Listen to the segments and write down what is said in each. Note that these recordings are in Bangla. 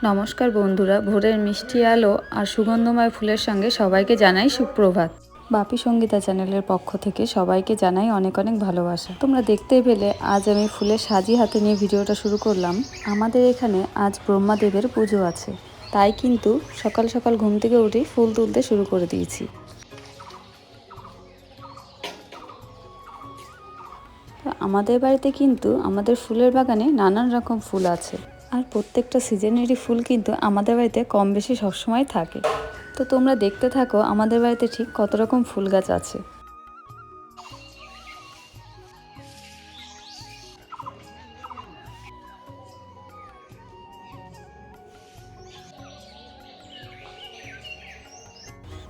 নমস্কার বন্ধুরা, ভোরের মিষ্টি আলো আর সুগন্ধময় ফুলের সঙ্গে সবাইকে জানাই সুপ্রভাত। বাপি সঙ্গীতা চ্যানেলের পক্ষ থেকে সবাইকে জানাই অনেক অনেক ভালোবাসা। তোমরা দেখতেই পেলে আজ আমি ফুলের সাজি হাতে নিয়ে ভিডিওটা শুরু করলাম। আমাদের এখানে আজ ব্রহ্মাদেবের পুজো আছে, তাই কিন্তু সকাল সকাল ঘুম থেকে উঠেই ফুল তুলতে শুরু করে দিয়েছি। আমাদের বাড়িতে কিন্তু আমাদের ফুলের বাগানে নানান রকম ফুল আছে, আর প্রত্যেকটা সিজনেরই ফুল কিন্তু আমাদের বাড়িতে কম বেশি সবসময় থাকে। তো তোমরা দেখতে থাকো আমাদের বাড়িতে ঠিক কত রকম ফুল গাছ আছে।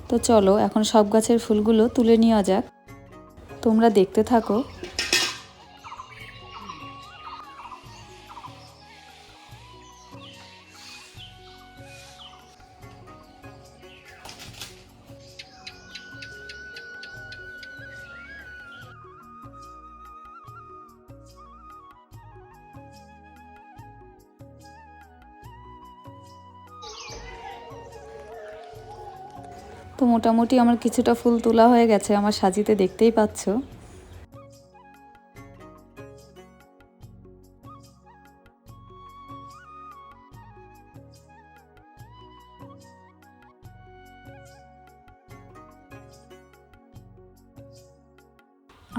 তো চলো এখন সব গাছের ফুলগুলো তুলে নেওয়া যাক, তোমরা দেখতে থাকো। তো মোটামুটি আমার কিছুটা ফুল তোলা হয়ে গেছে, আমার সাজিতে দেখতেই পাচ্ছ।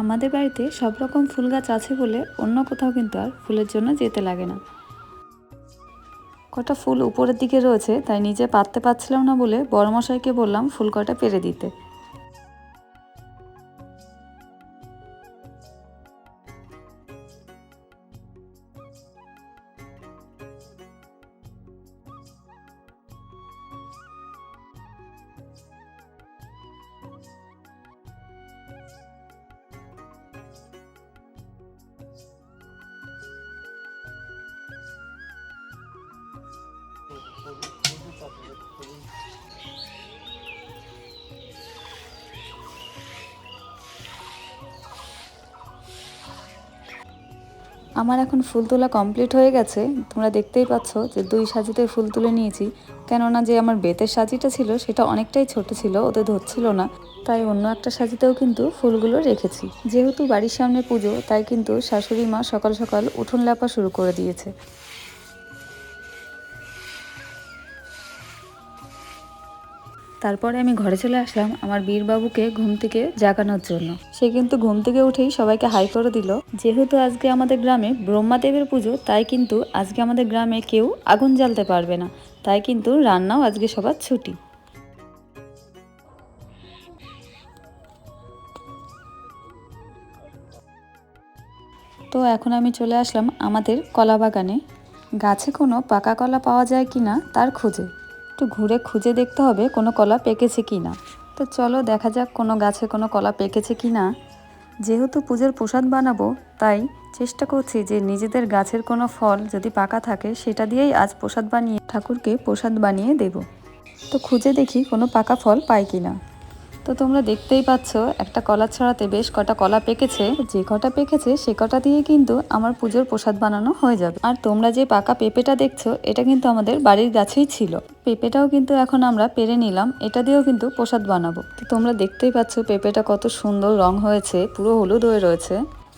আমাদের বাড়িতে সব রকম ফুল গাছ আছে বলে অন্য কোথাও কিন্তু আর ফুলের জন্য যেতে লাগে না। কটা ফুল উপরের দিকে রয়েছে, তাই নিজে পাততে পারছিলাম না বলে বড়মশাইকে বললাম ফুল কটা পেরে দিতে। আমার এখন ফুল তোলা কমপ্লিট হয়ে গেছে। তোমরা দেখতেই পাচ্ছ যে দুই সাজিতে ফুল তুলে নিয়েছি, কেননা যে আমার বেতের সাজিটা ছিল সেটা অনেকটাই ছোট ছিল, ওতে ধরছিল না, তাই অন্য একটা সাজিতেও কিন্তু ফুলগুলো রেখেছি। যেহেতু বাড়ির সামনে পুজো, তাই কিন্তু শাশুড়ি মা সকাল সকাল উঠোন লেপা শুরু করে দিয়েছে। তারপরে আমি ঘরে চলে আসলাম আমার বীরবাবুকে ঘুম থেকে জাগানোর জন্য। সে কিন্তু ঘুম থেকে উঠেই সবাইকে হাই করে দিল। যেহেতু আজকে আমাদের গ্রামে ব্রহ্মাদেবের পুজো, তাই কিন্তু আজকে আমাদের গ্রামে কেউ আগুন জ্বালতে পারবে না, তাই কিন্তু রান্নাও আজকে সবার ছুটি। তো এখন আমি চলে আসলাম আমাদের কলা বাগানে। গাছে কোনো পাকা কলা পাওয়া যায় কিনা তার খোঁজে। একটু ঘুরে খুঁজে দেখতে হবে কোনো কলা পেকেছে কিনা। তো চলো দেখা যাক কোনো গাছে কোনো কলা পেকেছে কিনা। যেহেতু পুজোর প্রসাদ বানাবো, তাই চেষ্টা করছি যে নিজেদের গাছের কোনো ফল যদি পাকা থাকে সেটা দিয়েই আজ প্রসাদ বানিয়ে ঠাকুরকে প্রসাদ বানিয়ে দেব। তো খুঁজে দেখি কোনো পাকা ফল পাই কিনা। তো তোমরা দেখতেই পাচ্ছ একটা কলা ছড়াতে বেশ কটা কলা পেকেছে। যে কটা পেকেছে সে কটা দিয়ে কিন্তু আমার পুজোর প্রসাদ বানানো হয়ে যাবে। আর তোমরা যে পাকা পেঁপেটা দেখছো, এটা কিন্তু আমাদের বাড়ির গাছেই ছিল। পেঁপেটাও কিন্তু এখন আমরা পেরে নিলাম, এটা দিয়েও কিন্তু প্রসাদ বানাবো। তো তোমরা দেখতেই পাচ্ছ পেঁপেটা কত সুন্দর রং হয়েছে, পুরো হলুদ হয়ে রয়েছে।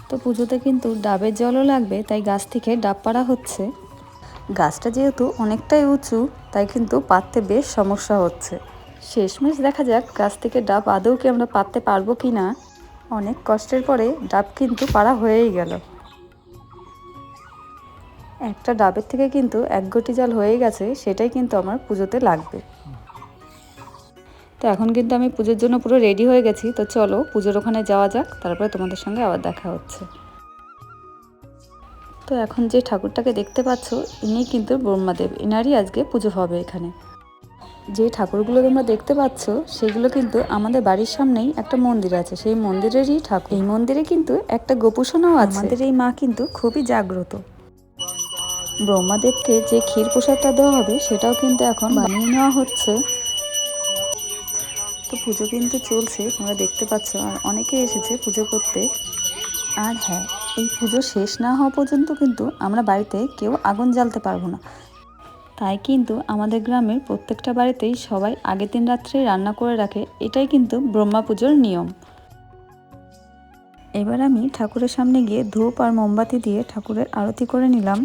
তো পুজোতে কিন্তু ডাবের জলও লাগবে, তাই গাছ থেকে ডাব পাড়া হচ্ছে। গাছটা যেহেতু অনেকটাই উঁচু, তাই কিন্তু পাততে বেশ সমস্যা হচ্ছে। শেষমেশ দেখা যাক গাছ থেকে ডাব আদৌ কি আমরা পাততে পারবো কি না। অনেক কষ্টের পরে ডাব কিন্তু পাড়া হয়েই গেল। একটা ডাবের থেকে কিন্তু এক ঘটি জল হয়ে গেছে, সেটাই কিন্তু আমার পুজোতে লাগবে। তো এখন কিন্তু আমি পুজোর জন্য পুরো রেডি হয়ে গেছি। তো চলো পুজোর ওখানে যাওয়া যাক, তারপরে তোমাদের সঙ্গে আবার দেখা হচ্ছে। তো এখন যে ঠাকুরটাকে দেখতে পাচ্ছ, ইনি কিন্তু ব্রহ্মাদেব, ইনারই আজকে পুজো হবে এখানে। যে ঠাকুরগুলো তোমরা দেখতে পাচ্ছ সেগুলো কিন্তু আমাদের বাড়ির সামনেই একটা মন্দির আছে, সেই মন্দিরেরই ঠাকুর। এই মন্দিরে কিন্তু একটা গোপুসোনাও আছে। আমাদের এই মা কিন্তু খুবই জাগ্রত। ব্রহ্মাদেবকে যে ক্ষীর প্রসাদটা দেওয়া হবে সেটাও কিন্তু এখন বানিয়ে নেওয়া হচ্ছে। তো পুজো কিন্তু চলছে, তোমরা দেখতে পাচ্ছ, আর অনেকে এসেছে পুজো করতে। আর হ্যাঁ, এই পুজো শেষ না হওয়া পর্যন্ত কিন্তু আমরা বাড়িতে কেউ আগুন জ্বালতে পারবো না। তাই কিন্তু আমাদের গ্রামের প্রত্যেকটা বাড়িতেই সবাই আগের দিন রাত্রেই রান্না করে রাখে, এটাই কিন্তু ব্রহ্মা পুজোর নিয়ম। এবার আমি ঠাকুরের সামনে গিয়ে ধূপ আর মোমবাতি দিয়ে ঠাকুরের আরতি করে নিলাম।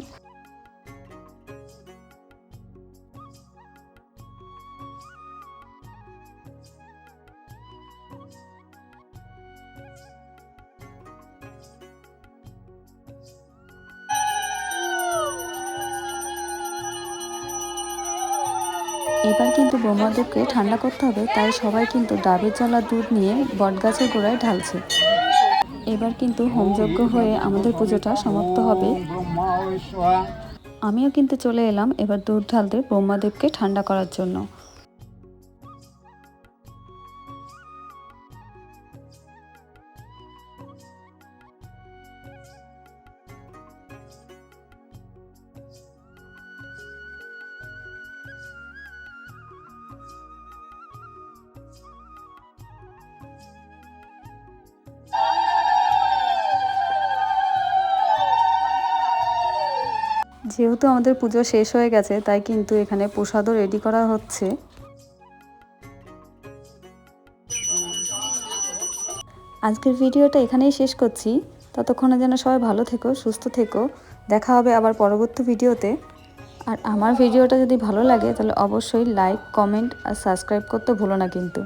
এবার কিন্তু ব্রহ্মদেবকে ঠান্ডা করতে হবে, তাই সবাই কিন্তু ডাবের জল আর দুধ নিয়ে বটগাছের গোড়ায় ঢালছে। এবার কিন্তু হোমযজ্ঞ হয়ে আমাদের পুজোটা সমাপ্ত হবে। আমিও কিন্তু চলে এলাম এবার দুধ ঢালতে ব্রহ্মদেবকে ঠান্ডা করার জন্য। যেহেতু আমাদের পুজো শেষ হয়ে গেছে, তাই কিন্তু এখানে প্রসাদও রেডি করা হচ্ছে। আজকের ভিডিওটা এখানেই শেষ করছি। ততক্ষণে যেন সবাই ভালো থেকো, সুস্থ থেকো। দেখা হবে আবার পরবর্তী ভিডিওতে। আর আমার ভিডিওটা যদি ভালো লাগে তাহলে অবশ্যই লাইক, কমেন্ট আর সাবস্ক্রাইব করতে ভুলো না কিন্তু।